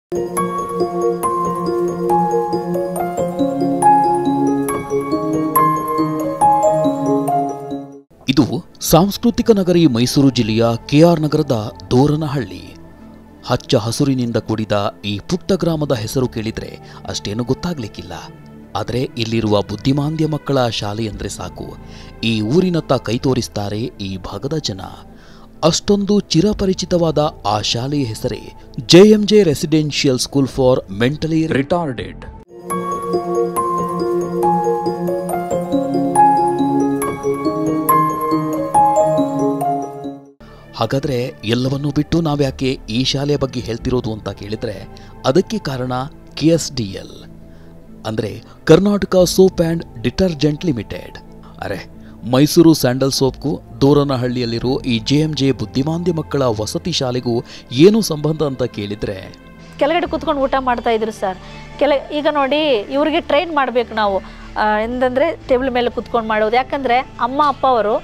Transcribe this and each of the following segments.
ಇದು ಸಾಂಸ್ಕೃತಿಕ ನಗರಿ ಮೈಸೂರು ಜಿಲ್ಲೆಯ ಕೆಆರ್ ನಗರದ ದೋರನಹಳ್ಳಿ. ಹಚ್ಚ ಹಸುರಿನಿಂದ ಕೂಡಿದ ಈ ಪುಟ್ಟ ಗ್ರಾಮದ ಹೆಸರು ಕೇಳಿದ್ರೆ ಅಷ್ಟೇನು ಗೊತ್ತಾಗ್ಲಿಕ್ಕಿಲ್ಲ. ಆದರೆ ಇಲ್ಲಿರುವ ಬುದ್ಧಿಮಾಂದ್ಯ ಮಕ್ಕಳ ಶಾಲೆ ಅಂದ್ರೆ ಸಾಕು, ಈ ಊರಿನತ್ತ ಕೈ ತೋರಿಸ್ತಾರೆ ಈ ಭಾಗದ ಜನ. ಅಷ್ಟೊಂದು ಚಿರಪರಿಚಿತವಾದ ಆ ಶಾಲೆಯ ಹೆಸರೇ JMJ residential school for mentally retarded. ಹಾಗಾದ್ರೆ ಎಲ್ಲವನ್ನೂ ಬಿಟ್ಟು ನಾವ್ಯಾಕೆ ಈ ಶಾಲೆಯ ಬಗ್ಗೆ ಹೇಳ್ತಿರೋದು ಅಂತ ಕೇಳಿದ್ರೆ ಅದಕ್ಕೆ ಕಾರಣ KSDL ಅಂದ್ರೆ Karnataka soap and detergent limited. ಅರೆ, ಮೈಸೂರು ಸ್ಯಾಂಡಲ್ ಸೋಪ್ಗೂ ದೋರನಹಳ್ಳಿಯಲ್ಲಿರೋ ಈ ಜೆಎಂಜೆ ಬುದ್ಧಿಮಾಂದ್ಯ ಮಕ್ಕಳ ವಸತಿ ಶಾಲೆಗೂ ಏನು ಸಂಬಂಧ ಅಂತ ಕೇಳಿದ್ರೆ, ಕೆಳಗಡೆ ಕೂತ್ಕೊಂಡು ಊಟ ಮಾಡ್ತಾ ಇದ್ರು ಸರ್. ಈಗ ನೋಡಿ, ಇವ್ರಿಗೆ ಟ್ರೈನ್ ಮಾಡಬೇಕು ನಾವು ಎಂದಂದ್ರೆ ಟೇಬಲ್ ಮೇಲೆ ಕೂತ್ಕೊಂಡು ಮಾಡೋದು. ಯಾಕಂದರೆ ಅಮ್ಮ ಅಪ್ಪ ಅವರು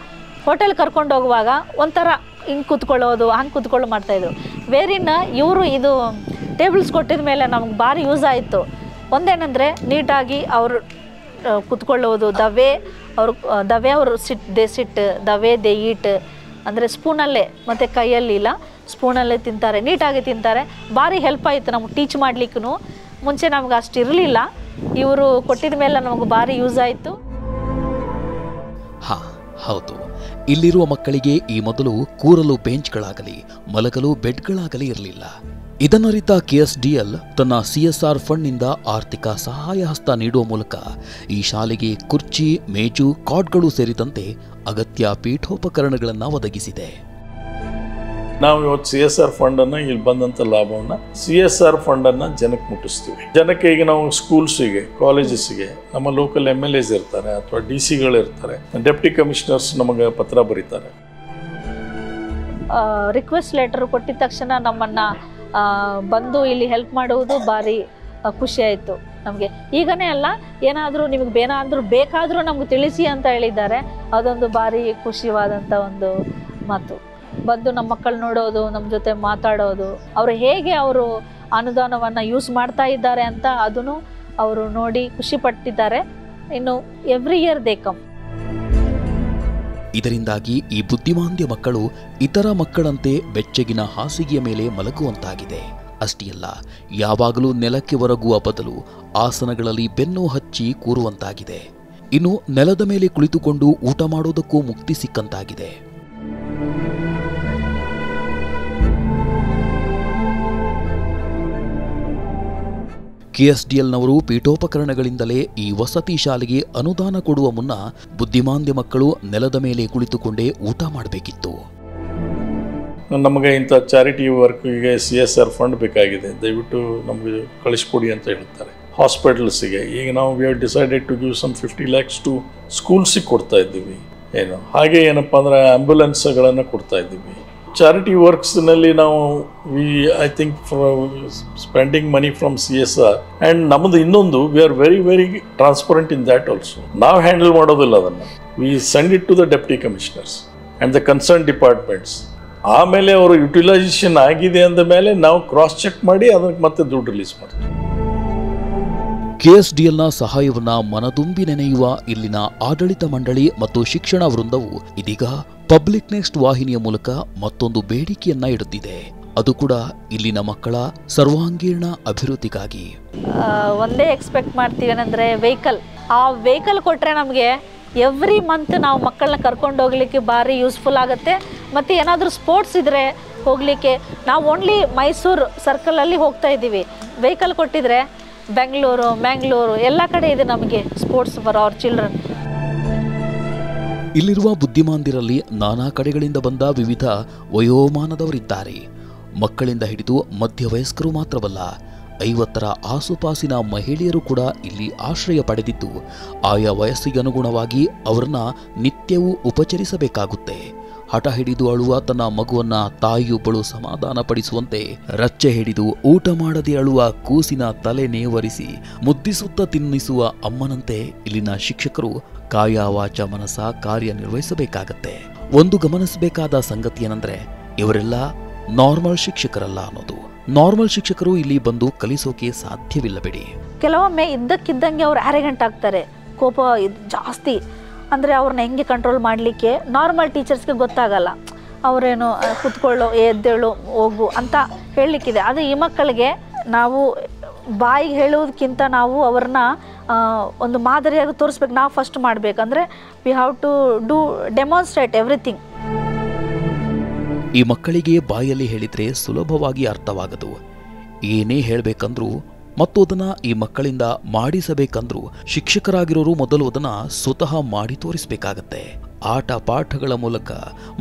ಹೋಟೆಲ್ ಕರ್ಕೊಂಡು ಹೋಗುವಾಗ ಒಂಥರ ಹಿಂಗೆ ಕೂತ್ಕೊಳ್ಳೋದು, ಹಂಗೆ ಕೂತ್ಕೊಳ್ಳೋ ಮಾಡ್ತಾಯಿದ್ರು. ಬೇರಿನ ಇವರು ಇದು ಟೇಬಲ್ಸ್ ಕೊಟ್ಟಿದ ಮೇಲೆ ನಮ್ಗೆ ಭಾರಿ ಯೂಸ್ ಆಯಿತು. ಒಂದೇನೆಂದರೆ ನೀಟಾಗಿ ಅವರು ಕೂತ್ಕೊಳ್ಳೋದು, ದವೆ ಅವರು ಸಿಟ್ ದವೆ ದೇ ಈಟ್ ಅಂದರೆ ಸ್ಪೂನಲ್ಲೇ ಮತ್ತು ಕೈಯಲ್ಲಿ ಇಲ್ಲ ಸ್ಪೂನಲ್ಲೇ ತಿಂತಾರೆ, ನೀಟಾಗಿ ತಿಂತಾರೆ. ಭಾರಿ ಹೆಲ್ಪ್ ಆಯಿತು ನಮ್ಗೆ ಟೀಚ್ ಮಾಡಲಿಕ್ಕೂ. ಮುಂಚೆ ನಮ್ಗೆ ಅಷ್ಟು ಇರಲಿಲ್ಲ, ಇವರು ಕೊಟ್ಟಿದ ಮೇಲೆ ನಮಗೆ ಭಾರಿ ಯೂಸ್ ಆಯಿತು. ಹಾಂ ಹೌದು, ಇಲ್ಲಿರುವ ಮಕ್ಕಳಿಗೆ ಈ ಮೊದಲು ಕೂರಲು ಬೆಂಚ್ಗಳಾಗಲಿ ಮಲಗಲು ಬೆಡ್ಗಳಾಗಲಿ ಇರಲಿಲ್ಲ. ಇದನ್ನರಿತ KSDL ತನ್ನ CSR ಫಂಡ್ನಿಂದ ಆರ್ಥಿಕ ಸಹಾಯ ಹಸ್ತ ನೀಡುವ ಮೂಲಕ ಈ ಶಾಲೆಗೆ ಕುರ್ಚಿ, ಮೇಜು, ಕಾಟ್ಗಳು ಸೇರಿದಂತೆ ಅಗತ್ಯ ಪೀಠೋಪಕರಣಗಳನ್ನು ಒದಗಿಸಿದೆ. ನಾವು ಇವತ್ತು CSR ಫಂಡನ್ನು ಇಲ್ಲಿ ಬಂದಂಥ ಲಾಭವನ್ನು CSR ಫಂಡನ್ನು ಜನಕ್ಕೆ ಮುಟ್ಟಿಸ್ತೀವಿ. ಜನಕ್ಕೆ ಈಗ ನಾವು ಸ್ಕೂಲ್ಸಿಗೆ, ಕಾಲೇಜಸ್ಸಿಗೆ ನಮ್ಮ ಲೋಕಲ್ MLAs ಇರ್ತಾರೆ ಅಥವಾ DC ಇರ್ತಾರೆ, ಡೆಪ್ಟಿ ಕಮಿಷನರ್ಸ್ ನಮಗೆ ಪತ್ರ ಬರೀತಾರೆ. ರಿಕ್ವೆಸ್ಟ್ ಲೆಟರ್ ಕೊಟ್ಟಿದ ತಕ್ಷಣ ನಮ್ಮನ್ನು ಬಂದು ಇಲ್ಲಿ ಹೆಲ್ಪ್ ಮಾಡುವುದು ಭಾರಿ ಖುಷಿ ಆಯಿತು ನಮಗೆ. ಈಗನೇ ಅಲ್ಲ, ಏನಾದರೂ ನಿಮಗೆ ಬೇಕಾದರೂ ನಮ್ಗೆ ತಿಳಿಸಿ ಅಂತ ಹೇಳಿದ್ದಾರೆ. ಅದೊಂದು ಭಾರಿ ಖುಷಿವಾದಂಥ ಒಂದು ಮಾತು. ಬಂದು ನಮ್ಮ ಮಕ್ಕಳು ನೋಡೋದು, ನಮ್ಮ ಜೊತೆ ಮಾತಾಡೋದು, ಅವರು ಹೇಗೆ ಅವರು ಅನುದಾನವನ್ನು ಯೂಸ್ ಮಾಡ್ತಾ ಇದ್ದಾರೆ ಅಂತ ಅದನ್ನು ಅವರು ನೋಡಿ ಖುಷಿ ಪಟ್ಟಿದ್ದಾರೆ. ಇನ್ನು ಎವ್ರಿ ಇಯರ್ ದೇ ಕಮ್. ಇದರಿಂದಾಗಿ ಈ ಬುದ್ಧಿಮಾಂದ್ಯ ಮಕ್ಕಳು ಇತರ ಮಕ್ಕಳಂತೆ ಬೆಚ್ಚಗಿನ ಹಾಸಿಗೆಯ ಮೇಲೆ ಮಲಗುವಂತಾಗಿದೆ. ಅಷ್ಟೇ ಅಲ್ಲ, ಯಾವಾಗಲೂ ನೆಲಕ್ಕೆ ಒರಗುವ ಬದಲು ಆಸನಗಳಲ್ಲಿ ಬೆನ್ನು ಹಚ್ಚಿ ಕೂರುವಂತಾಗಿದೆ. ಇನ್ನು ನೆಲದ ಮೇಲೆ ಕುಳಿತುಕೊಂಡು ಊಟ ಮಾಡೋದಕ್ಕೂ ಮುಕ್ತಿ ಸಿಕ್ಕಂತಾಗಿದೆ. KSDLನವರು ಪೀಠೋಪಕರಣಗಳಿಂದಲೇ ಈ ವಸತಿ ಶಾಲೆಗೆ ಅನುದಾನ ಕೊಡುವ ಮುನ್ನ ಬುದ್ಧಿಮಾಂದ್ಯ ಮಕ್ಕಳು ನೆಲದ ಮೇಲೆ ಕುಳಿತುಕೊಂಡೇ ಊಟ ಮಾಡಬೇಕಿತ್ತು. ನಮಗೆ ಇಂಥ ಚಾರಿಟಿ ವರ್ಕ್ಗೆ CSR ಫಂಡ್ ಬೇಕಾಗಿದೆ, ದಯವಿಟ್ಟು ನಮಗೆ ಕಳಿಸ್ಕೊಡಿ ಅಂತ ಹೇಳ್ತಾರೆ. ಹಾಸ್ಪಿಟಲ್ಸಿಗೆ ಈಗ ನಾವು we have decided to give some 50 lakhs to ಸ್ಕೂಲ್ಸಿಗೆ ಕೊಡ್ತಾ ಇದ್ದೀವಿ. ಹಾಗೆ ಏನಪ್ಪ ಅಂದರೆ ಆ್ಯಂಬುಲೆನ್ಸ್ಗಳನ್ನು ಕೊಡ್ತಾ ಇದ್ದೀವಿ. ಚಾರಿಟಿ ವರ್ಕ್ಸ್ನಲ್ಲಿ ನಾವು I think spending money from CSR and ನಮ್ಮದು ಇನ್ನೊಂದು we are very very transparent in that also. ನಾವು ಹ್ಯಾಂಡಲ್ ಮಾಡೋದಿಲ್ಲ ಅದನ್ನು, we send it to the deputy commissioners and the concern departments. ಆಮೇಲೆ ಅವರು ಯುಟಿಲೈಸೇಷನ್ ಆಗಿದೆ ಅಂದ ಮೇಲೆ ನಾವು ಕ್ರಾಸ್ ಚೆಕ್ ಮಾಡಿ ಅದಕ್ಕೆ ಮತ್ತೆ ದುಡ್ಡು ರಿಲೀಸ್ ಮಾಡ್ತೀವಿ. KSDLನ ಸಹಾಯವನ್ನ ಮನದುಂಬಿ ನೆನೆಯುವ ಇಲ್ಲಿನ ಆಡಳಿತ ಮಂಡಳಿ ಮತ್ತು ಶಿಕ್ಷಣ ವೃಂದವು ಇದೀಗ ಪಬ್ಲಿಕ್ ನೆಕ್ಸ್ಟ್ ವಾಹಿನಿಯ ಮೂಲಕ ಮತ್ತೊಂದು ಬೇಡಿಕೆಯನ್ನ ಇಡುತ್ತಿದೆ. ಅದು ಕೂಡ ಇಲ್ಲಿನ ಮಕ್ಕಳ ಸರ್ವಾಂಗೀಣ ಅಭಿವೃದ್ಧಿಗಾಗಿ. ಒಂದೇ ಎಕ್ಸ್ಪೆಕ್ಟ್ ಮಾಡ್ತೀವಿ ಏನಂದ್ರೆ ವೆಹಿಕಲ್ ಕೊಟ್ಟರೆ ನಮಗೆ ಎವ್ರಿ ಮಂತ್ ನಾವು ಮಕ್ಕಳನ್ನ ಕರ್ಕೊಂಡು ಹೋಗ್ಲಿಕ್ಕೆ ಭಾರಿ ಯೂಸ್ಫುಲ್ ಆಗುತ್ತೆ. ಮತ್ತು ಏನಾದರೂ ಸ್ಪೋರ್ಟ್ಸ್ ಇದ್ದರೆ ಹೋಗಲಿಕ್ಕೆ ನಾವು ಓನ್ಲಿ ಮೈಸೂರು ಸರ್ಕಲಲ್ಲಿ ಹೋಗ್ತಾ ಇದ್ದೀವಿ. ವೆಹಿಕಲ್ ಕೊಟ್ಟಿದ್ರೆ ಬೆಂಗಳೂರು, ಮ್ಯಾಂಗ್ಳೂರು ಎಲ್ಲ ಕಡೆ ಇದೆ ನಮಗೆ ಸ್ಪೋರ್ಟ್ಸ್ ಫಾರ್ ಅವರ್ ಚಿಲ್ಡ್ರನ್. ಇಲ್ಲಿರುವ ಬುದ್ಧಿಮಾಂದಿರಲ್ಲಿ ನಾನಾ ಕಡೆಗಳಿಂದ ಬಂದ ವಿವಿಧ ವಯೋಮಾನದವರಿದ್ದಾರೆ. ಮಕ್ಕಳಿಂದ ಹಿಡಿದು ಮಧ್ಯವಯಸ್ಕರು ಮಾತ್ರವಲ್ಲ, 50ರ ಆಸುಪಾಸಿನ ಮಹಿಳೆಯರು ಕೂಡ ಇಲ್ಲಿ ಆಶ್ರಯ ಪಡೆದಿದ್ದು ಆಯಾ ವಯಸ್ಸಿಗೆ ಅನುಗುಣವಾಗಿ ಅವರನ್ನ ನಿತ್ಯವೂ ಉಪಚರಿಸಬೇಕಾಗುತ್ತೆ. ಹಠ ಹಿಡಿದು ಅಳುವ ತನ್ನ ಮಗುವನ್ನ ತಾಯಿಯೊಬ್ಬಳು ಸಮಾಧಾನ ಪಡಿಸುವಂತೆ ರಚ್ಚೆ ಹಿಡಿದು ಊಟ ಮಾಡದೆ ಅಳುವ ಕೂಸಿನ ತಲೆ ನೇವರಿಸಿ ಮುದ್ದಿಸುತ್ತ ತಿನ್ನಿಸುವ ಅಮ್ಮನಂತೆ ಇಲ್ಲಿನ ಶಿಕ್ಷಕರು ಕಾಯ ವಾಚ ಮನಸ ಕಾರ್ಯನಿರ್ವಹಿಸಬೇಕಾಗತ್ತೆ. ಒಂದು ಗಮನಿಸಬೇಕಾದ ಸಂಗತಿ ಏನಂದ್ರೆ ಇವರೆಲ್ಲ ನಾರ್ಮಲ್ ಶಿಕ್ಷಕರಲ್ಲ ಅನ್ನೋದು. ನಾರ್ಮಲ್ ಶಿಕ್ಷಕರು ಇಲ್ಲಿ ಬಂದು ಕಲಿಸೋಕೆ ಸಾಧ್ಯವಿಲ್ಲ ಬಿಡಿ. ಕೆಲವೊಮ್ಮೆ ಇದ್ದಕ್ಕಿದ್ದಂಗೆ ಅವ್ರು ಆ್ಯರೆಗೆಂಟ್ ಆಗ್ತಾರೆ, ಕೋಪ ಜಾಸ್ತಿ. ಅಂದರೆ ಅವ್ರನ್ನ ಹೆಂಗೆ ಕಂಟ್ರೋಲ್ ಮಾಡಲಿಕ್ಕೆ ನಾರ್ಮಲ್ ಟೀಚರ್ಸ್ಗೆ ಗೊತ್ತಾಗಲ್ಲ. ಅವರೇನು ಕುತ್ಕೊಳ್ಳೋ, ಎದ್ದೇಳು, ಹೋಗು ಅಂತ ಹೇಳಲಿಕ್ಕಿದೆ. ಆದರೆ ಈ ಮಕ್ಕಳಿಗೆ ನಾವು ಬಾಯಿಗೆ ಹೇಳೋದಕ್ಕಿಂತ ನಾವು ಅವ್ರನ್ನ ಒಂದು ಮಾದರಿಯಾಗಿ ತೋರಿಸ್ಬೇಕು. ನಾವು ಫಸ್ಟ್ ಮಾಡಬೇಕಂದ್ರೆ we have to do demonstrate everything. ಈ ಮಕ್ಕಳಿಗೆ ಬಾಯಲ್ಲಿ ಹೇಳಿದ್ರೆ ಸುಲಭವಾಗಿ ಅರ್ಥವಾಗದು. ಏನೇ ಹೇಳಬೇಕಂದ್ರೂ ಮತ್ತು ಅದನ್ನ ಈ ಮಕ್ಕಳಿಂದ ಮಾಡಿಸಬೇಕಂದ್ರೂ ಶಿಕ್ಷಕರಾಗಿರೋರು ಮೊದಲು ಅದನ್ನ ಸ್ವತಃ ಮಾಡಿ ತೋರಿಸಬೇಕಾಗತ್ತೆ. ಆಟ ಪಾಠಗಳ ಮೂಲಕ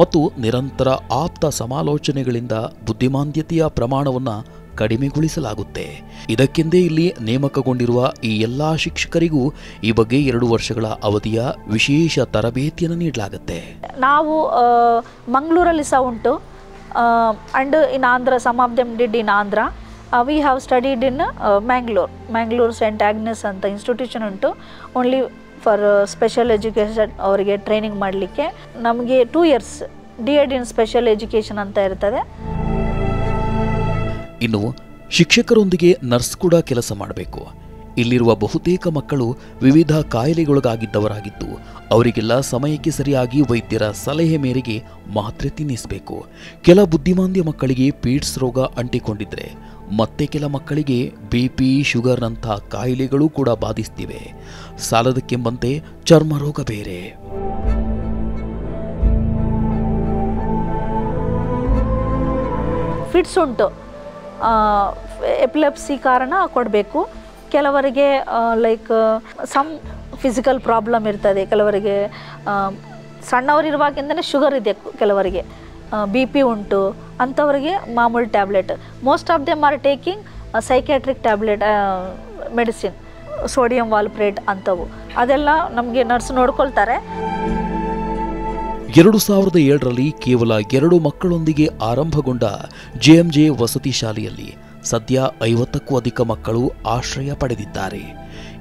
ಮತ್ತು ನಿರಂತರ ಆಪ್ತ ಸಮಾಲೋಚನೆಗಳಿಂದ ಬುದ್ಧಿಮಾಂದ್ಯತೆಯ ಪ್ರಮಾಣವನ್ನ ಕಡಿಮೆಗೊಳಿಸಲಾಗುತ್ತೆ. ಇದಕ್ಕೆಂದೇ ಇಲ್ಲಿ ನೇಮಕಗೊಂಡಿರುವ ಈ ಎಲ್ಲಾ ಶಿಕ್ಷಕರಿಗೂ ಈ ಬಗ್ಗೆ 2 ವರ್ಷಗಳ ಅವಧಿಯ ವಿಶೇಷ ತರಬೇತಿಯನ್ನು ನೀಡಲಾಗುತ್ತೆ. ನಾವು ಮಂಗಳೂರಲ್ಲಿ ಸಹ ಉಂಟು, and in Andhra, some of them did in Andhra. We have studied in Mangalore saint Agnes ಅಂತ ಇನ್ಸ್ಟಿಟ್ಯೂಷನ್ ಉಂಟು, ಓನ್ಲಿ ಫಾರ್ ಸ್ಪೆಷಲ್ ಎಜುಕೇಷನ್. ಅವರಿಗೆ ಟ್ರೈನಿಂಗ್ ಮಾಡಲಿಕ್ಕೆ ನಮಗೆ 2 years D.Ed in special education ಅಂತ ಇರ್ತದೆ. ಇನ್ನು ಶಿಕ್ಷಕರೊಂದಿಗೆ ನರ್ಸ್ ಕೂಡ ಕೆಲಸ ಮಾಡಬೇಕು. ಇಲ್ಲಿರುವ ಬಹುತೇಕ ಮಕ್ಕಳು ವಿವಿಧ ಕಾಯಿಲೆಗೊಳಗಾಗಿದ್ದವರಾಗಿದ್ದು ಅವರಿಗೆಲ್ಲ ಸಮಯಕ್ಕೆ ಸರಿಯಾಗಿ ವೈದ್ಯರ ಸಲಹೆ ಮೇರೆಗೆ ಮಾತ್ರೆ ತಿನ್ನಿಸಬೇಕು. ಕೆಲ ಬುದ್ಧಿಮಾಂದ್ಯ ಮಕ್ಕಳಿಗೆ ಪೀಡ್ಸ್ ರೋಗ ಅಂಟಿಕೊಂಡಿದ್ರೆ ಮತ್ತೆ ಕೆಲ ಮಕ್ಕಳಿಗೆ BP, ಶುಗರ್ನಂಥ ಕಾಯಿಲೆಗಳು ಕೂಡ ಬಾಧಿಸ್ತಿವೆ. ಸಾಲದಕ್ಕೆಂಬಂತೆ ಚರ್ಮ ರೋಗ ಬೇರೆ. ಫಿಟ್ಸ್ ಉಂಟು, ಎಪಿಲೆಪ್ಸಿ ಕಾರಣ ಕೊಡಬೇಕು. ಕೆಲವರಿಗೆ ಲೈಕ್ ಸಮ್ ಫಿಸಿಕಲ್ ಪ್ರಾಬ್ಲಮ್ ಇರ್ತದೆ, ಕೆಲವರಿಗೆ ಸಣ್ಣವರಿರುವಾಗಿಂದನೇ ಶುಗರ್ ಇದೆ, ಕೆಲವರಿಗೆ BP ಉಂಟು, ಅಂಥವರಿಗೆ ಮಾಮೂಲಿ tablet. Most of them are taking psychiatric tablet medicine, sodium valproate ಅಂಥವು. ಅದೆಲ್ಲ ನಮಗೆ ನರ್ಸ್ ನೋಡ್ಕೊಳ್ತಾರೆ. 2007ರಲ್ಲಿ ಕೇವಲ 2 ಮಕ್ಕಳೊಂದಿಗೆ ಆರಂಭಗೊಂಡ JMJ ವಸತಿ ಶಾಲೆಯಲ್ಲಿ ಸದ್ಯ 50ಕ್ಕೂ ಅಧಿಕ ಮಕ್ಕಳು ಆಶ್ರಯ ಪಡೆದಿದ್ದಾರೆ.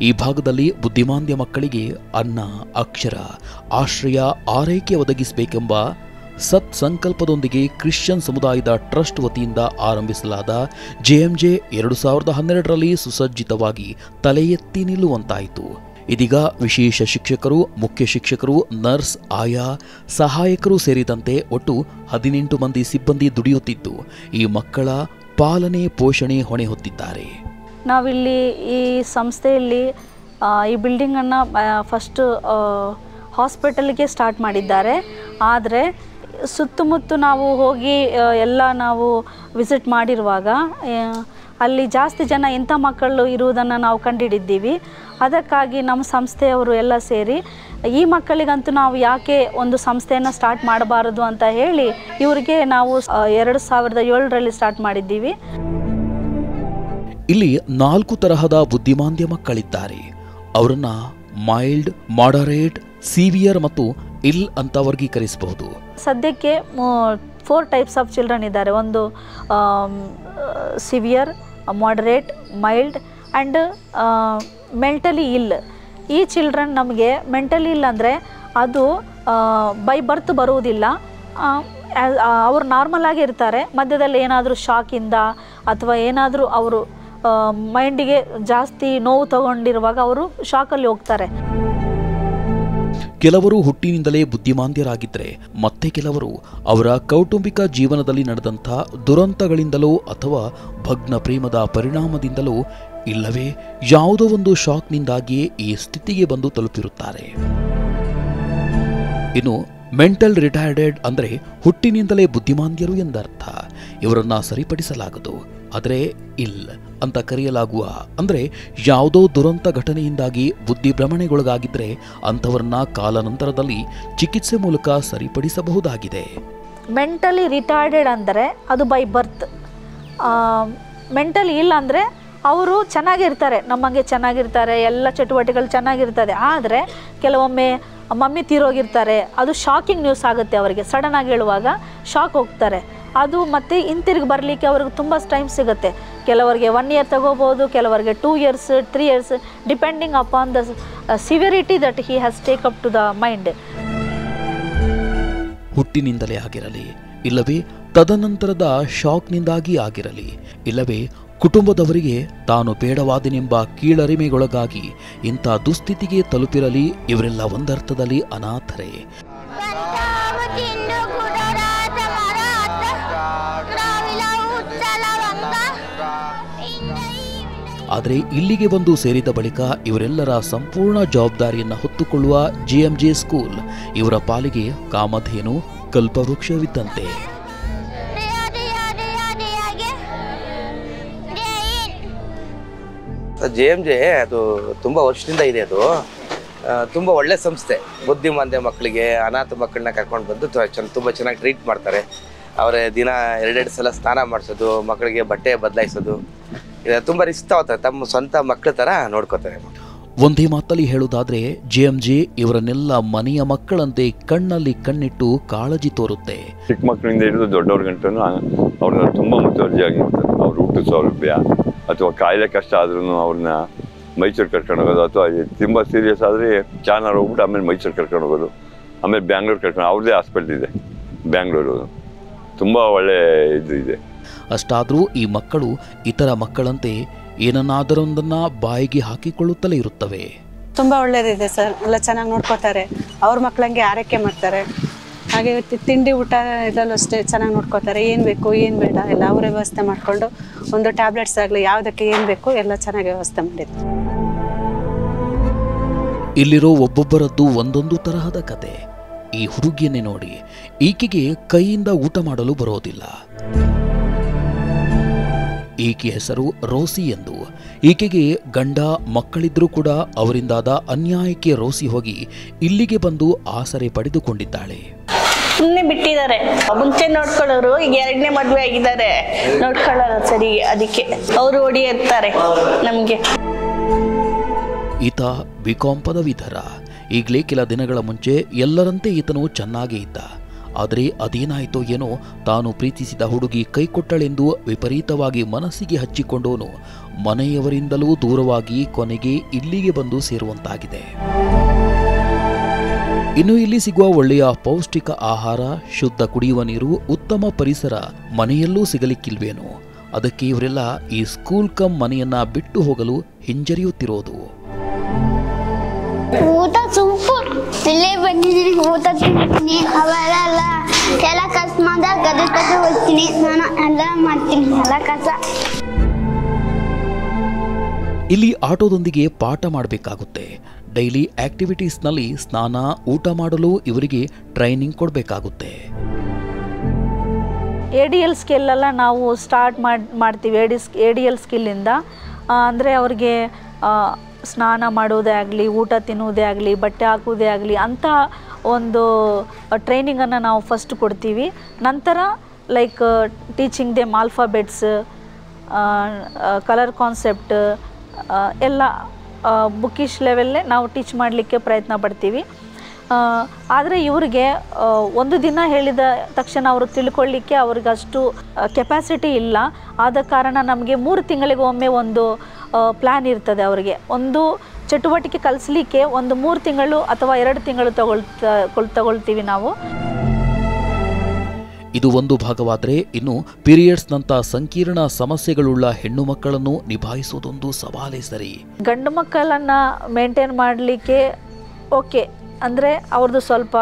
ಈ ಭಾಗದಲ್ಲಿ ಬುದ್ಧಿಮಾಂದ್ಯ ಮಕ್ಕಳಿಗೆ ಅನ್ನ, ಅಕ್ಷರ, ಆಶ್ರಯ, ಆರೈಕೆ ಒದಗಿಸಬೇಕೆಂಬ ಸತ್ಸಂಕಲ್ಪದೊಂದಿಗೆ ಕ್ರಿಶ್ಚಿಯನ್ ಸಮುದಾಯದ ಟ್ರಸ್ಟ್ ವತಿಯಿಂದ ಆರಂಭಿಸಲಾದ JMJ 2012ರಲ್ಲಿ ಸುಸಜ್ಜಿತವಾಗಿ ತಲೆ ಎತ್ತಿ ನಿಲ್ಲುವಂತಾಯಿತು. ಇದೀಗ ವಿಶೇಷ ಶಿಕ್ಷಕರು, ಮುಖ್ಯ ಶಿಕ್ಷಕರು, ನರ್ಸ್, ಆಯಾ, ಸಹಾಯಕರು ಸೇರಿದಂತೆ ಒಟ್ಟು 18 ಮಂದಿ ಸಿಬ್ಬಂದಿ ದುಡಿಯುತ್ತಿದ್ದು ಈ ಮಕ್ಕಳ ಪಾಲನೆ ಪೋಷಣೆ ಹೊಣೆ ಹೊತ್ತಿದ್ದಾರೆ. ನಾವಿಲ್ಲಿ ಈ ಸಂಸ್ಥೆಯಲ್ಲಿ ಈ ಬಿಲ್ಡಿಂಗನ್ನು ಫಸ್ಟ್ ಹಾಸ್ಪಿಟಲ್ಗೆ ಸ್ಟಾರ್ಟ್ ಮಾಡಿದ್ದಾರೆ. ಆದರೆ ಸುತ್ತಮುತ್ತ ನಾವು ಹೋಗಿ ಎಲ್ಲ ನಾವು ವಿಸಿಟ್ ಮಾಡಿರುವಾಗ ಅಲ್ಲಿ ಜಾಸ್ತಿ ಜನ ಇಂಥ ಮಕ್ಕಳು ಇರುವುದನ್ನು ನಾವು ಕಂಡುಹಿಡಿದ್ದೀವಿ. ಅದಕ್ಕಾಗಿ ನಮ್ಮ ಸಂಸ್ಥೆಯವರು ಎಲ್ಲ ಸೇರಿ ಈ ಮಕ್ಕಳಿಗಂತೂ ನಾವು ಯಾಕೆ ಒಂದು ಸಂಸ್ಥೆಯನ್ನು ಸ್ಟಾರ್ಟ್ ಮಾಡಬಾರದು ಅಂತ ಹೇಳಿ ಇವರಿಗೆ ನಾವು 2007ರಲ್ಲಿ ಸ್ಟಾರ್ಟ್ ಮಾಡಿದ್ದೀವಿ. ಇಲ್ಲಿ 4 ತರಹದ ಬುದ್ಧಿಮಾಂದ್ಯ ಮಕ್ಕಳಿದ್ದಾರೆ. ಅವರನ್ನ ಮೈಲ್ಡ್, ಮಾಡರೇಟ್, ಸಿವಿಯರ್ ಮತ್ತು ಇಲ್ ಅಂತ ವರ್ಗೀಕರಿಸಬಹುದು. ಸದ್ಯಕ್ಕೆ 4 ಟೈಪ್ಸ್ ಆಫ್ ಚಿಲ್ಡ್ರನ್ ಇದ್ದಾರೆ. ಒಂದು severe, moderate, mild and mentally ಇಲ್. ಈ ಚಿಲ್ಡ್ರನ್ ನಮಗೆ ಮೆಂಟಲಿ ಇಲ್ ಅಂದರೆ ಅದು ಬೈ ಬರ್ತ್ ಬರುವುದಿಲ್ಲ, ಅವರು ನಾರ್ಮಲ್ ಆಗಿ ಇರ್ತಾರೆ. ಮಧ್ಯದಲ್ಲಿ ಏನಾದರೂ ಶಾಕಿಂದ ಅಥವಾ ಏನಾದರೂ ಅವರು ಮೈಂಡಿಗೆ ಜಾಸ್ತಿ ನೋವು ತಗೊಂಡಿರುವಾಗ ಅವರು ಶಾಕಲ್ಲಿ ಹೋಗ್ತಾರೆ. ಕೆಲವರು ಹುಟ್ಟಿನಿಂದಲೇ ಬುದ್ಧಿಮಾಂದ್ಯರಾಗಿದ್ದರೆ ಮತ್ತೆ ಕೆಲವರು ಅವರ ಕೌಟುಂಬಿಕ ಜೀವನದಲ್ಲಿ ನಡೆದಂಥ ದುರಂತಗಳಿಂದಲೋ ಅಥವಾ ಭಗ್ನ ಪ್ರೇಮದ ಪರಿಣಾಮದಿಂದಲೋ ಇಲ್ಲವೇ ಯಾವುದೋ ಒಂದು ಶಾಕ್ನಿಂದಾಗಿಯೇ ಈ ಸ್ಥಿತಿಗೆ ಬಂದು ತಲುಪಿರುತ್ತಾರೆ. ಇನ್ನು ಮೆಂಟಲ್ ರಿಟಾರ್ಡೆಡ್ ಅಂದರೆ ಹುಟ್ಟಿನಿಂದಲೇ ಬುದ್ಧಿಮಾಂದ್ಯರು ಎಂದರ್ಥ. ಇವರನ್ನ ಸರಿಪಡಿಸಲಾಗದು, ಆದರೆ ಇಲ್ ಅಂತ ಕರೆಯಲಾಗುವ ಅಂದರೆ ಯಾವುದೋ ದುರಂತ ಘಟನೆಯಿಂದಾಗಿ ಬುದ್ಧಿಭ್ರಮಣೆಗೊಳಗಾಗಿದ್ದರೆ ಅಂಥವರನ್ನ ಕಾಲಾನಂತರದಲ್ಲಿ ಚಿಕಿತ್ಸೆ ಮೂಲಕ ಸರಿಪಡಿಸಬಹುದಾಗಿದೆ. ಮೆಂಟಲಿ ರಿಟಾರ್ಡೆಡ್ ಅಂದರೆ ಅದು ಬೈ ಬರ್ತ್. ಮೆಂಟಲಿ ಇಲ್ಲ ಅಂದರೆ ಅವರು ಚೆನ್ನಾಗಿರ್ತಾರೆ, ನಮಗೆ ಚೆನ್ನಾಗಿರ್ತಾರೆ, ಎಲ್ಲ ಚಟುವಟಿಕೆಗಳು ಚೆನ್ನಾಗಿರ್ತದೆ. ಆದರೆ ಕೆಲವೊಮ್ಮೆ ಮಮ್ಮಿ ತೀರೋಗಿರ್ತಾರೆ, ಅದು ಶಾಕಿಂಗ್ ನ್ಯೂಸ್ ಆಗುತ್ತೆ ಅವರಿಗೆ. ಸಡನ್ನಾಗಿ ಹೇಳುವಾಗ ಶಾಕ್ ಹೋಗ್ತಾರೆ. ಅದು ಮತ್ತೆ ಹಿಂತಿರುಗಿ ಬರಲಿಕ್ಕೆ ಅವ್ರಿಗೆ ತುಂಬ ಟೈಮ್ ಸಿಗುತ್ತೆ. ಕೆಲವರಿಗೆ 1 year ತಗೋಬೋದು, ಕೆಲವರಿಗೆ 2 years, 3 years, depending upon the severity that he has take up to the mind. ಹುಟ್ಟಿನಿಂದಲೇ ಆಗಿರಲಿ ಇಲ್ಲವೇ ತದನಂತರದ ಶಾಕ್ನಿಂದಾಗಿ ಆಗಿರಲಿ, ಇಲ್ಲವೇ ಕುಟುಂಬದವರಿಗೆ ತಾನು ಬೇಡವಾದನೆಂಬ ಕೀಳರಿಮೆಗೊಳಗಾಗಿ ಇಂಥ ದುಸ್ಥಿತಿಗೆ ತಲುಪಿರಲಿ, ಇವರೆಲ್ಲ ಒಂದರ್ಥದಲ್ಲಿ ಅನಾಥರೇ. ಆದರೆ ಇಲ್ಲಿಗೆ ಬಂದು ಸೇರಿದ ಬಳಿಕ ಇವರೆಲ್ಲರ ಸಂಪೂರ್ಣ ಜವಾಬ್ದಾರಿಯನ್ನು ಹೊತ್ತುಕೊಳ್ಳುವ JMJ ಸ್ಕೂಲ್ ಇವರ ಪಾಲಿಗೆ ಕಾಮಧೇನು, ಕಲ್ಪವೃಕ್ಷವಿದ್ದಂತೆ. JMJ ಅದು ತುಂಬ ವರ್ಷದಿಂದ ಇದೆ. ಅದು ತುಂಬ ಒಳ್ಳೆ ಸಂಸ್ಥೆ. ಬುದ್ಧಿಮಾಂದ್ಯ ಮಕ್ಕಳಿಗೆ, ಅನಾಥ ಮಕ್ಕಳನ್ನ ಕರ್ಕೊಂಡು ಬಂದು ತುಂಬ ಚೆನ್ನಾಗಿ ಟ್ರೀಟ್ ಮಾಡ್ತಾರೆ. ಅವರೇ ದಿನ 2 ಸಲ ಸ್ನಾನ ಮಾಡಿಸೋದು, ಮಕ್ಕಳಿಗೆ ಬಟ್ಟೆ ಬದಲಾಯಿಸೋದು, ತುಂಬ ರಿಸ್ಕ್ ತಗೋತಾರೆ. ತಮ್ಮ ಸ್ವಂತ ಮಕ್ಕಳ ಥರ ನೋಡ್ಕೋತಾರೆ. ಒಂದೇ ಮಾತಲ್ಲಿ ಹೇಳುವುದಾದ್ರೆ JMJ ಇವರನ್ನೆಲ್ಲ ಮನೆಯ ಮಕ್ಕಳಂತೆ ಕಣ್ಣಲ್ಲಿ ಕಣ್ಣಿಟ್ಟು ಕಾಳಜಿ ತೋರುತ್ತೆ. ಚಿಕ್ಕ ಮಕ್ಕಳಿಂದ ಹಿಡಿದು ದೊಡ್ಡವ್ರ ಗಂಟನು ಅವ್ರನ್ನ ತುಂಬ ಮುತುವರ್ಜಿಯಾಗಿ ನೋಡ್ತಾರೆ. ಅವ್ರ ಊಟದ ಸೌಲಭ್ಯ ಅಥವಾ ಕಾಯಿಲೆ ಕಷ್ಟ ಆದ್ರೂ ಅವ್ರನ್ನ ಮೈಸೂರು ಕರ್ಕೊಂಡು ಹೋಗೋದು, ಅಥವಾ ತುಂಬ ಸೀರಿಯಸ್ ಆದರೆ ಚಾನರ್ ಹೋಗ್ಬಿಟ್ಟು ಆಮೇಲೆ ಮೈಸೂರು ಕರ್ಕೊಂಡು ಹೋಗೋದು, ಆಮೇಲೆ ಬ್ಯಾಂಗ್ಳೂರು ಕರ್ಕೊಂಡು, ಅವ್ರದ್ದೇ ಹಾಸ್ಪಿಟ್ಲ್ ಇದೆ ಬ್ಯಾಂಗ್ಳೂರು. ತುಂಬ ಒಳ್ಳೆ ಇದು ಇದೆ. ಅಷ್ಟಾದರೂ ಈ ಮಕ್ಕಳು ಇತರ ಮಕ್ಕಳಂತೆ ಏನನ್ನಾದರೊಂದನ್ನ ಬಾಯಿಗೆ ಹಾಕಿಕೊಳ್ಳುತ್ತಲೇ ಇರುತ್ತವೆ. ತುಂಬ ಒಳ್ಳೇದಿದೆ ಸರ್, ಎಲ್ಲ ಚೆನ್ನಾಗಿ ನೋಡ್ಕೋತಾರೆ. ಅವ್ರ ಮಕ್ಕಳಂಗೆ ಆರೈಕೆ ಮಾಡ್ತಾರೆ. ಹಾಗೆ ತಿಂಡಿ ಊಟ ಇದರಲ್ಲೂ ಅಷ್ಟೇ ಚೆನ್ನಾಗಿ ನೋಡ್ಕೋತಾರೆ. ಏನು ಬೇಕು ಏನು ಬೇಡ ಎಲ್ಲ ಅವರೇ ವ್ಯವಸ್ಥೆ ಮಾಡಿಕೊಂಡು, ಒಂದು ಟ್ಯಾಬ್ಲೆಟ್ಸ್ ಆಗಲಿ ಯಾವುದಕ್ಕೆ ಏನು ಬೇಕು ಎಲ್ಲ ಚೆನ್ನಾಗಿ ವ್ಯವಸ್ಥೆ ಮಾಡಿದ್ರು. ಇಲ್ಲಿರೋ ಒಬ್ಬೊಬ್ಬರದ್ದು ಒಂದೊಂದು ತರಹದ ಕತೆ. ಈ ಹುಡುಗಿಯನ್ನೇ ನೋಡಿ, ಈಕೆಗೆ ಕೈಯಿಂದ ಊಟ ಮಾಡಲು ಬರೋದಿಲ್ಲ. ಈಕೆ ಹೆಸರು ರೋಸಿ ಎಂದು. ಈಕೆಗೆ ಗಂಡ ಮಕ್ಕಳಿದ್ರೂ ಕೂಡ ಅವರಿಂದಾದ ಅನ್ಯಾಯಕ್ಕೆ ರೋಸಿ ಹೋಗಿ ಇಲ್ಲಿಗೆ ಬಂದು ಆಸರೆ ಪಡೆದುಕೊಂಡಿದ್ದಾಳೆ. ಸುಮ್ಮನೆ ಬಿಟ್ಟಿದ್ದಾರೆ. ಮುಂಚೆ ನೋಡ್ಕೊಳ್ಳೋರು ಈಗ 2ನೇ ಮದುವೆ ಆಗಿದ್ದಾರೆ, ನೋಡ್ಕೊಳ್ಳೋರು ಸರಿ, ಅದಕ್ಕೆ ಅವರು ಹೊಡಿಯುತ್ತಾರೆ ನಮಗೆ. ಈತ BCom ಪದವೀಧರ. ಈಗಲೇ ಕೆಲ ದಿನಗಳ ಮುಂಚೆ ಎಲ್ಲರಂತೆ ಈತನು ಚೆನ್ನಾಗೇ ಇದ್ದ. ಆದರೆ ಅದೇನಾಯಿತೋ ಏನೋ, ತಾನು ಪ್ರೀತಿಸಿದ ಹುಡುಗಿ ಕೈಕೊಟ್ಟಳೆಂದು ವಿಪರೀತವಾಗಿ ಮನಸ್ಸಿಗೆ ಹಚ್ಚಿಕೊಂಡವನು ಮನೆಯವರಿಂದಲೂ ದೂರವಾಗಿ ಕೊನೆಗೆ ಇಲ್ಲಿಗೆ ಬಂದು ಸೇರುವಂತಾಗಿದೆ. ಇನ್ನು ಇಲ್ಲಿ ಸಿಗುವ ಒಳ್ಳೆಯ ಪೌಷ್ಟಿಕ ಆಹಾರ, ಶುದ್ಧ ಕುಡಿಯುವ ನೀರು, ಉತ್ತಮ ಪರಿಸರ ಮನೆಯಲ್ಲೂ ಸಿಗಲಿಕ್ಕಿಲ್ವೇನೋ. ಅದಕ್ಕೆ ಇವರೆಲ್ಲ ಈ ಸ್ಕೂಲ್ ಕಮ್ ಮನೆಯನ್ನ ಬಿಟ್ಟು ಹೋಗಲು ಹಿಂಜರಿಯುತ್ತಿರೋದು. ಊಟ ಸೂಪರ್, ಇಲ್ಲೇ ಬಂದಿದ್ದೀನಿ, ಊಟ ತಿಂತೀನಿ. ಅವೆಲ್ಲ ಕೆಲ ಕಸ ಮಾಡಿದಾಗ ಗದೆ ಹೋಗ್ತೀನಿ, ನಾನು ಎಲ್ಲ ಮಾಡ್ತೀನಿ ಎಲ್ಲ ಕಸ. ಇಲ್ಲಿ ಆಟೋದೊಂದಿಗೆ ಪಾಠ ಮಾಡಬೇಕಾಗುತ್ತೆ. ಡೈಲಿ ಆಕ್ಟಿವಿಟೀಸ್ನಲ್ಲಿ ಸ್ನಾನ, ಊಟ ಮಾಡಲು ಇವರಿಗೆ ಟ್ರೈನಿಂಗ್ ಕೊಡಬೇಕಾಗುತ್ತೆ. ADL ಸ್ಕಿಲ್ಲೆಲ್ಲ ನಾವು ಸ್ಟಾರ್ಟ್ ಮಾಡ್ತೀವಿ. ADL ಸ್ಕಿಲ್ಲಿಂದ ಅಂದರೆ ಅವ್ರಿಗೆ ಸ್ನಾನ ಮಾಡೋದೇ ಆಗಲಿ, ಊಟ ತಿನ್ನುವುದೇ ಆಗಲಿ, ಬಟ್ಟೆ ಹಾಕುವುದೇ ಆಗಲಿ ಅಂಥ ಒಂದು ಟ್ರೈನಿಂಗನ್ನು ನಾವು ಫಸ್ಟ್ ಕೊಡ್ತೀವಿ. ನಂತರ like teaching them alphabets, colour concept ಎಲ್ಲ ಬುಕ್ಕಿಶ್ ಲೆವೆಲ್ಲೇ ನಾವು ಟೀಚ್ ಮಾಡಲಿಕ್ಕೆ ಪ್ರಯತ್ನ ಪಡ್ತೀವಿ. ಆದರೆ ಇವರಿಗೆ ಒಂದು ದಿನ ಹೇಳಿದ ತಕ್ಷಣ ಅವರು ತಿಳ್ಕೊಳ್ಳಿಕ್ಕೆ ಅವ್ರಿಗೆ ಅಷ್ಟು ಕೆಪಾಸಿಟಿ ಇಲ್ಲ. ಆದ ಕಾರಣ ನಮಗೆ 3 ತಿಂಗಳಿಗೆ ಒಮ್ಮೆ ಒಂದು ಪ್ಲ್ಯಾನ್ ಇರ್ತದೆ. ಅವರಿಗೆ ಒಂದು ಚಟುವಟಿಕೆ ಕಲಿಸ್ಲಿಕ್ಕೆ ಒಂದು 3 ತಿಂಗಳು ಅಥವಾ 2 ತಿಂಗಳು ತಗೊಳ್ತೀವಿ ನಾವು. ಇದು ಒಂದು ಭಾಗವಾದರೆ ಇನ್ನು ಪೀರಿಯಡ್ಸ್ನಂಥ ಸಂಕೀರ್ಣ ಸಮಸ್ಯೆಗಳುಳ್ಳ ಹೆಣ್ಣು ಮಕ್ಕಳನ್ನು ನಿಭಾಯಿಸುವುದೊಂದು ಸವಾಲೇ ಸರಿ. ಗಂಡು ಮಕ್ಕಳನ್ನು ಮೇಂಟೈನ್ ಮಾಡಲಿಕ್ಕೆ ಓಕೆ, ಅಂದರೆ ಅವ್ರದ್ದು ಸ್ವಲ್ಪ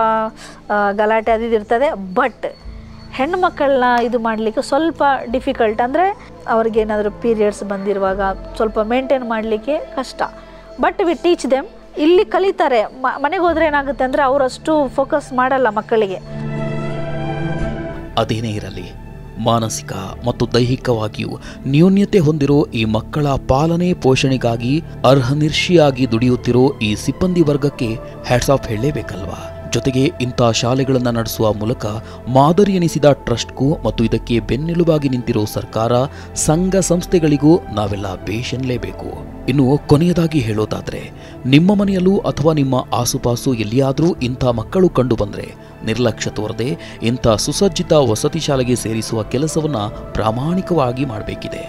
ಗಲಾಟೆ ಅದಿರ್ತದೆ. ಬಟ್ ಹೆಣ್ಣು ಮಕ್ಕಳನ್ನ ಇದು ಮಾಡಲಿಕ್ಕೆ ಸ್ವಲ್ಪ ಡಿಫಿಕಲ್ಟ್. ಅಂದರೆ ಅವ್ರಿಗೇನಾದರೂ ಪೀರಿಯಡ್ಸ್ ಬಂದಿರುವಾಗ ಸ್ವಲ್ಪ ಮೇಂಟೈನ್ ಮಾಡಲಿಕ್ಕೆ ಕಷ್ಟ. But we teach them. ಇಲ್ಲಿ ಕಲಿತಾರೆ. ಮನೆಗೆ ಹೋದರೆ ಏನಾಗುತ್ತೆ ಅಂದರೆ ಅವರಷ್ಟು ಫೋಕಸ್ ಮಾಡಲ್ಲ ಮಕ್ಕಳಿಗೆ. ಅದೇನೇ ಇರಲಿ, ಮಾನಸಿಕ ಮತ್ತು ದೈಹಿಕವಾಗಿಯೂ ನ್ಯೂನ್ಯತೆ ಹೊಂದಿರೋ ಈ ಮಕ್ಕಳ ಪಾಲನೆ ಪೋಷಣೆಗಾಗಿ ಅರ್ಹನಿರ್ಷಿಯಾಗಿ ದುಡಿಯುತ್ತಿರೋ ಈ ಸಿಬ್ಬಂದಿ ವರ್ಗಕ್ಕೆ ಹ್ಯಾಟ್ಸ್ ಆಫ್ ಹೇಳಲೇಬೇಕಲ್ವಾ. ಜೊತೆಗೆ ಇಂಥ ಶಾಲೆಗಳನ್ನು ನಡೆಸುವ ಮೂಲಕ ಮಾದರಿ ಎನಿಸಿದ ಟ್ರಸ್ಟ್ಗೂ ಮತ್ತು ಇದಕ್ಕೆ ಬೆನ್ನೆಲುಬಾಗಿ ನಿಂತಿರೋ ಸರ್ಕಾರ, ಸಂಘ ಸಂಸ್ಥೆಗಳಿಗೂ ನಾವೆಲ್ಲ ಬೇಷನ್ಲೇಬೇಕು. ಇನ್ನು ಕೊನೆಯದಾಗಿ ಹೇಳೋದಾದ್ರೆ, ನಿಮ್ಮ ಮನೆಯಲ್ಲೂ ಅಥವಾ ನಿಮ್ಮ ಆಸುಪಾಸು ಎಲ್ಲಿಯಾದರೂ ಇಂಥ ಮಕ್ಕಳು ಕಂಡು ಬಂದರೆ ನಿರ್ಲಕ್ಷ್ಯ ತೋರದೆ ಇಂಥ ಸುಸಜ್ಜಿತ ವಸತಿ ಶಾಲೆಗೆ ಸೇರಿಸುವ ಕೆಲಸವನ್ನು ಪ್ರಾಮಾಣಿಕವಾಗಿ ಮಾಡಬೇಕಿದೆ.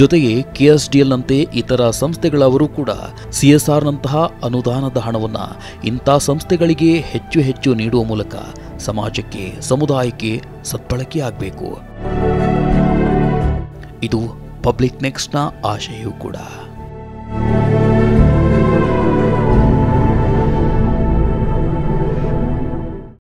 ಜೊತೆಗೆ KSDLನಂತೆ ಇತರ ಸಂಸ್ಥೆಗಳವರು ಕೂಡ CSRನಂತಹ ಅನುದಾನದ ಹಣವನ್ನು ಇಂಥ ಸಂಸ್ಥೆಗಳಿಗೆ ಹೆಚ್ಚು ಹೆಚ್ಚು ನೀಡುವ ಮೂಲಕ ಸಮಾಜಕ್ಕೆ ಸಮುದಾಯಕ್ಕೆ ಸದ್ಬಳಕೆಯಾಗಬೇಕು. ಇದು ಪಬ್ಲಿಕ್ ನೆಕ್ಸ್ಟ್ನ ಆಶಯವೂ ಕೂಡ.